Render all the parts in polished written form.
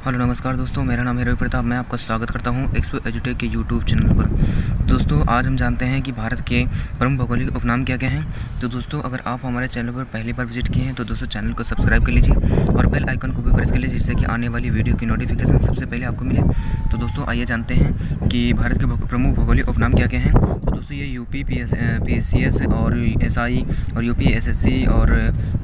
Hello नमस्कार दोस्तों, मेरा नाम है रवि प्रताप। मैं आपका स्वागत करता हूं एक्सपो एजुटेक के यूट्यूब चैनल पर। दोस्तों, आज हम जानते हैं कि भारत के प्रमुख भौगोलिक उपनाम क्या क्या हैं। तो दोस्तों, अगर आप हमारे चैनल पर पहली बार विजिट किए हैं तो दोस्तों चैनल को सब्सक्राइब कर लीजिए और बेल आइकन को भी प्रेस कर लीजिए, जिससे कि आने वाली वीडियो की नोटिफिकेशन सबसे पहले आपको मिले। तो दोस्तों, आइए जानते हैं कि भारत के प्रमुख भौगोलिक उपनाम क्या क्या हैं। तो दोस्तों, ये यूपी PSCS और SI और यूपी SSC और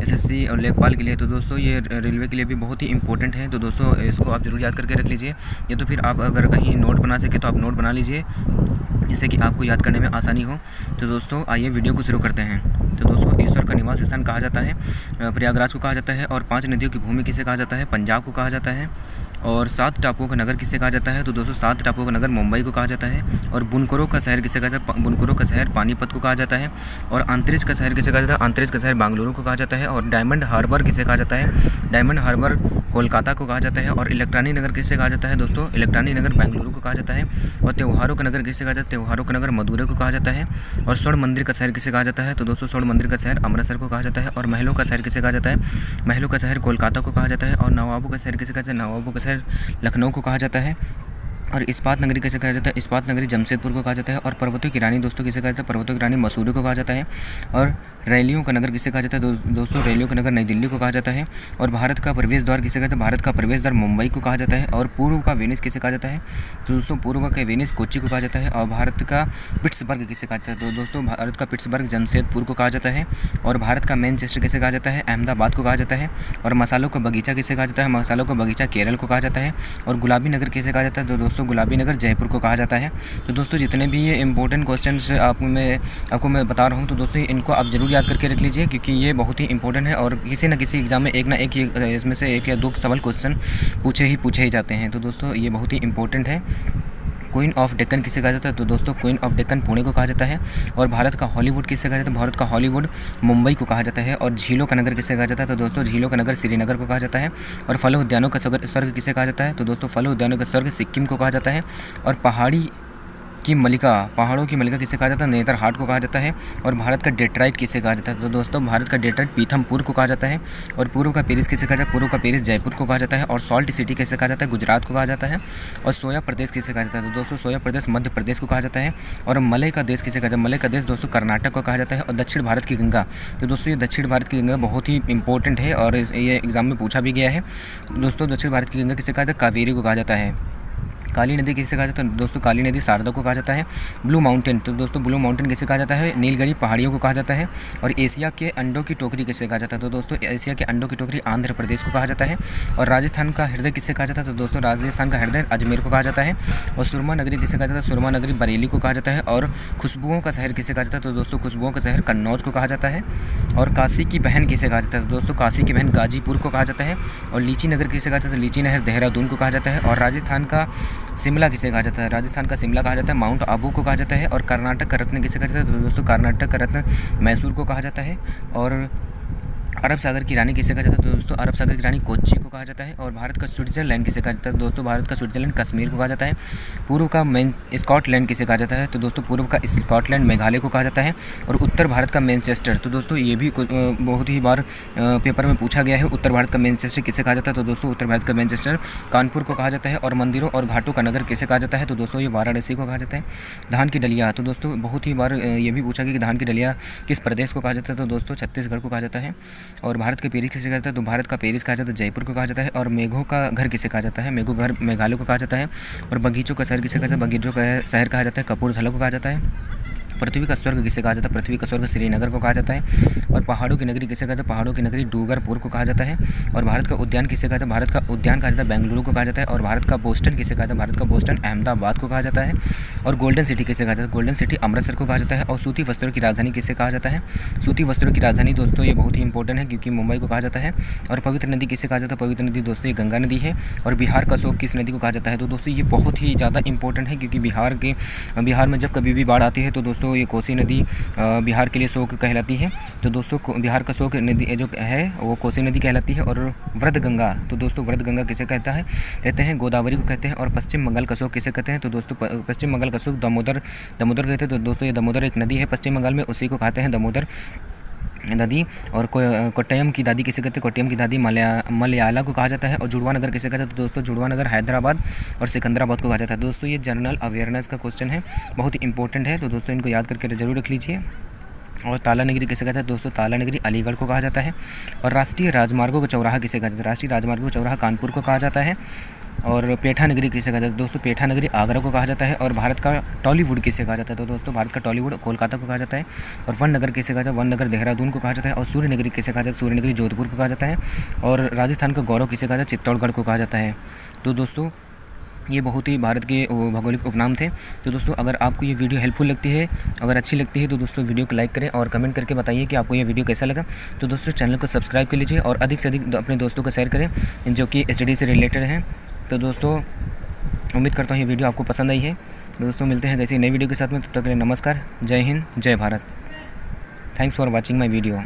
SSC और लेखपाल के लिए, तो दोस्तों ये रेलवे के लिए भी बहुत ही इंपॉर्टेंट है। तो दोस्तों, इसको आप ज़रूर याद करके रख लीजिए, या तो फिर आप अगर कहीं नोट बना सके तो आप नोट बना लीजिए, जिससे कि आपको याद करने में आसानी हो। तो दोस्तों, आइए वीडियो को शुरू करते हैं। तो दोस्तों, ईश्वर का निवास स्थान कहा जाता है, प्रयागराज को कहा जाता है। और 5 नदियों की भूमि किसे कहा जाता है? पंजाब को कहा जाता है। और 7 टापुओं का नगर किसे कहा जाता है? तो दोस्तों, 7 टापुओं का नगर मुंबई को कहा जाता है। और बुनकरों का शहर किसे कहा जाता है? बुनकरों का शहर पानीपत को कहा जाता है। और अंतरिक्ष का शहर किसे कहा जाता है? अंतरिक्ष का शहर बेंगलुरु को कहा जाता है। और डायमंड हार्बर किसे कहा जाता है? डायमंड हार्बर कोलकाता को कहा जाता है। और इलेक्ट्रॉनिक नगर किसे कहा जाता है? दोस्तों, इलेक्ट्रॉनिक नगर बेंगलुरु को कहा जाता है। और त्योहारों का नगर किसे कहा जाता है? त्योहारों का नगर मदुरै को कहा जाता है। और स्वर्ण मंदिर का शहर किसे कहा जाता है? तो दोस्तों, स्वर्ण मंदिर का शहर अमृतसर को कहा जाता है। और महलों का शहर किसे कहा जाता है? महलों का शहर कोलकाता को कहा जाता है। और नवाबों का शहर किसे कहा जाता है? नवाबों का शहर लखनऊ को कहा जाता है। और इस्पात नगरी किसे कहा जाता है? इस्पात नगरी जमशेदपुर को कहा जाता है। और पर्वतों की रानी दोस्तों किसे कहा जाता है? पर्वतों की रानी मसूरी को कहा जाता है। और रैलियों का नगर किसे कहा जाता है? दोस्तों, रैलियों का नगर नई दिल्ली को कहा जाता है। और भारत का प्रवेश द्वार किसे कहते हैं? भारत का प्रवेश द्वार मुंबई को कहा जाता है। और पूर्व का वेनिस किसे कहा जाता है? तो दोस्तों, पूर्व का वेनिस कोच्चि को कहा जाता है। और भारत का पिट्सबर्ग किसे कहा जाता है? तो दोस्तों, भारत का पिट्सबर्ग जमशेदपुर को कहा जाता है। और भारत का मैनचेस्टर किसे कहा जाता है? अहमदाबाद को कहा जाता है। और मसालों का बगीचा किसे कहा जाता है? मसालों का बगीचा केरल को कहा जाता है। और गुलाबी नगर किसे कहा जाता है? तो दोस्तों, गुलाबी नगर जयपुर को कहा जाता है। तो दोस्तों, जितने भी ये इंपॉर्टेंट क्वेश्चन आपको मैं बता रहा हूँ, तो दोस्तों इनको आप ज़रूर याद करके रख लीजिए, क्योंकि ये बहुत ही इंपॉर्टेंट है। और किसी न किसी एग्ज़ाम में एक ना एक इसमें से 1 या 2 सवाल क्वेश्चन पूछे ही जाते हैं। तो दोस्तों, ये बहुत ही इंपॉर्टेंट है। क्वीन ऑफ डेक्कन किसे कहा जाता है? तो दोस्तों, क्वीन ऑफ डेक्कन पुणे को कहा जाता है। और भारत का हॉलीवुड किसे कहा जाता है? भारत का हॉलीवुड मुंबई को कहा जाता है। और झीलों का नगर किसे कहा जाता है? तो दोस्तों, झीलों का नगर श्रीनगर को कहा जाता है। और फल उद्यानों का स्वर्ग किसे कहा जाता है? तो दोस्तों, फल उद्यानों का स्वर्ग सिक्किम को कहा जाता है। और पहाड़ों की मलिका किसे कहा जाता है? नेतरहाट को कहा जाता है। और भारत का डेट्राइट किसे कहा जाता है? तो दोस्तों, भारत का डेट्राइट पीथमपुर को कहा जाता है। और पूर्व का पेरिस किसे कहा जाता है? पूर्व का पेरिस जयपुर को कहा जाता है। और सॉल्ट सिटी किसे कहा जाता है? गुजरात को कहा जाता है। और सोया प्रदेश किसे कहा जाता है? तो दोस्तों, सोया प्रदेश मध्य प्रदेश को कहा जाता है। और मलय का देश किसे कहा जाता है? मलय का देश दोस्तों कर्नाटक को कहा जाता है। और दक्षिण भारत की गंगा, तो दोस्तों ये दक्षिण भारत की गंगा बहुत ही इंपॉर्टेंट है और ये एग्जाम में पूछा भी गया है। दोस्तों, दक्षिण भारत की गंगा किसे कहा जाता है? कावेरी को कहा जाता है। काली नदी किसे कहा जाता है? दोस्तों, काली नदी शारदा को कहा जाता है। ब्लू माउंटेन, तो दोस्तों ब्लू माउंटेन किसे कहा जाता है? नीलगिरी पहाड़ियों को कहा जाता है। और एशिया के अंडों की टोकरी किसे कहा जाता है? तो दोस्तों, एशिया के अंडों की टोकरी आंध्र प्रदेश को कहा जाता है। और राजस्थान का हृदय किसे कहा जाता है? तो दोस्तों, राजस्थान का हृदय अजमेर को कहा जाता है। और सुरमा नगरी किसे कहा जाता है? सुरमा नगरी बरेली को कहा जाता है। और खुशबुओं का शहर किसे कहा जाता है? तो दोस्तों, खुशबुओं का शहर कन्नौज को कहा जाता है। और काशी की बहन किसे कहा जाता है? तो दोस्तों, काशी की बहन गाजीपुर को कहा जाता है। और लीची नगर किसे कहा जाता है? लीची नहर देहरादून को कहा जाता है। और राजस्थान का शिमला किसे कहा जाता है? राजस्थान का शिमला कहा जाता है। माउंट आबू को कहा जाता है। और कर्नाटक का रत्न किसे कहा जाता है? तो दोस्तों, कर्नाटक का रत्न मैसूर को कहा जाता है। और अरब सागर की रानी किसे कहा जाता है? तो दोस्तों, अरब सागर की रानी कोच्चि को कहा जाता है। और भारत का स्विट्जरलैंड किसे कहा जाता है? दोस्तों, भारत का स्विट्जरलैंड कश्मीर को कहा जाता है। पूर्व का स्कॉटलैंड किसे कहा जाता है? तो दोस्तों, पूर्व का स्कॉटलैंड मेघालय को कहा जाता है। और उत्तर भारत का मैनचेस्टर, तो दोस्तों ये भी बहुत ही बार पेपर में पूछा गया है। उत्तर भारत का मैनचेस्टर किसे कहा जाता है? तो दोस्तों, उत्तर भारत का मैनचेस्टर कानपुर को कहा जाता है। और मंदिरों और घाटों का नगर किसे कहा जाता है? तो दोस्तों, ये वाराणसी को कहा जाता है। धान की डलिया, तो दोस्तों बहुत ही बार ये भी पूछा गया कि धान की डलिया किस प्रदेश को कहा जाता है? तो दोस्तों, छत्तीसगढ़ को कहा जाता है। और भारत के पेरिस किसे कहा जाता है? तो भारत का पेरिस कहा जाता है जयपुर को कहा जाता है। और मेघों का घर किसे कहा जाता है? मेघों घर मेघालय को कहा जाता है। और बगीचों का शहर किसे कहा जाता है? बगीचों का शहर कहा जाता है कपूरथला को कहा जाता है। पृथ्वी का स्वर्ग किसे कहा जाता है? पृथ्वी का स्वर्ग श्रीनगर को कहा जाता है। और पहाड़ों की नगरी किसे कहा जाता है? पहाड़ों की नगरी डूंगरपुर को कहा जाता है। और भारत का उद्यान किसे कहा जाता है? भारत का उद्यान कहा जाता है बेंगलुरु को कहा जाता है। और भारत का बोस्टन किसे कहा जाता है? भारत का बोस्टन अहमदाबाद को कहा जाता है। और गोल्डन सिटी किसे कहा जाता है? गोल्डन सिटी अमृतसर को कहा जाता है। और सूती वस्त्रों की राजधानी किसे कहा जाता है? सूती वस्त्रों की राजधानी दोस्तों ये बहुत ही इंपॉर्टेंट है, क्योंकि मुंबई को कहा जाता है। और पवित्र नदी किसे कहा जाता है? पवित्र नदी दोस्तों ये गंगा नदी है। और बिहार का शोक किस नदी को कहा जाता है? तो दोस्तों ये बहुत ही ज़्यादा इंपॉर्टेंट है, क्योंकि बिहार में जब कभी भी बाढ़ आती है तो दोस्तों ये कोसी नदी बिहार के लिए शोक कहलाती है। तो दोस्तों, बिहार का शोक नदी जो है वो कोसी नदी कहलाती है। और वृद्ध गंगा, तो दोस्तों वृद्ध गंगा किसे कहते हैं? गोदावरी को कहते हैं। और पश्चिम बंगाल का शोक किसे कहते हैं? तो दोस्तों, पश्चिम बंगाल का शोक दामोदर कहते हैं। तो दोस्तों, ये दामोदर एक नदी है पश्चिम बंगाल में, उसी को कहते हैं दामोदर। दादी। और कोट्टयम की दादी किसे कहते हैं? कोट्टयम की दादी मलयाला को कहा जाता है। और जुड़वा नगर किसे कहते हैं? तो दोस्तों जुड़वा नगर हैदराबाद और सिकंदराबाद को कहा जाता है। दोस्तों ये जनरल अवेयरनेस का क्वेश्चन है, बहुत ही इंपॉर्टेंट है, तो दोस्तों इनको याद करके जरूर रख लीजिए। और ताला नगरी किसे कहते हैं? दोस्तों ताला नगरी अलीगढ़ को कहा जाता है। और राष्ट्रीय राजमार्गों का चौराहा किसे कहते हैं? राष्ट्रीय राजमार्गों का चौराहा कानपुर को कहा जाता है। और पेठा नगरी किसे कहते हैं? दोस्तों पेठा नगरी आगरा को कहा जाता है। और भारत का टॉलीवुड किसे कहा जाता है? तो दोस्तों भारत का टॉलीवुड कोलकाता को कहा जाता है। और वन नगर किसे कहा जाता है? वन नगर देहरादून को कहा जाता है। और सूर्य नगरी किसे कहा जाता है? सूर्य नगरी जोधपुर को कहा जाता है। और राजस्थान का गौरव किसे कहा जाता है? चित्तौड़गढ़ को कहा जाता है। तो दोस्तों ये बहुत ही भारत के भौगोलिक उपनाम थे। तो दोस्तों अगर आपको ये वीडियो हेल्पफुल लगती है, अगर अच्छी लगती है, तो दोस्तों वीडियो को लाइक करें और कमेंट करके बताइए कि आपको ये वीडियो कैसा लगा। तो दोस्तों चैनल को सब्सक्राइब कर लीजिए और अधिक से अधिक अपने दोस्तों को शेयर करें जो कि स्टडी से रिलेटेड हैं। तो दोस्तों उम्मीद करता हूँ ये वीडियो आपको पसंद आई है। तो दोस्तों मिलते हैं ऐसी नई वीडियो के साथ में, तब तक के लिए नमस्कार, जय हिंद, जय Bharat. Thanks for watching my video.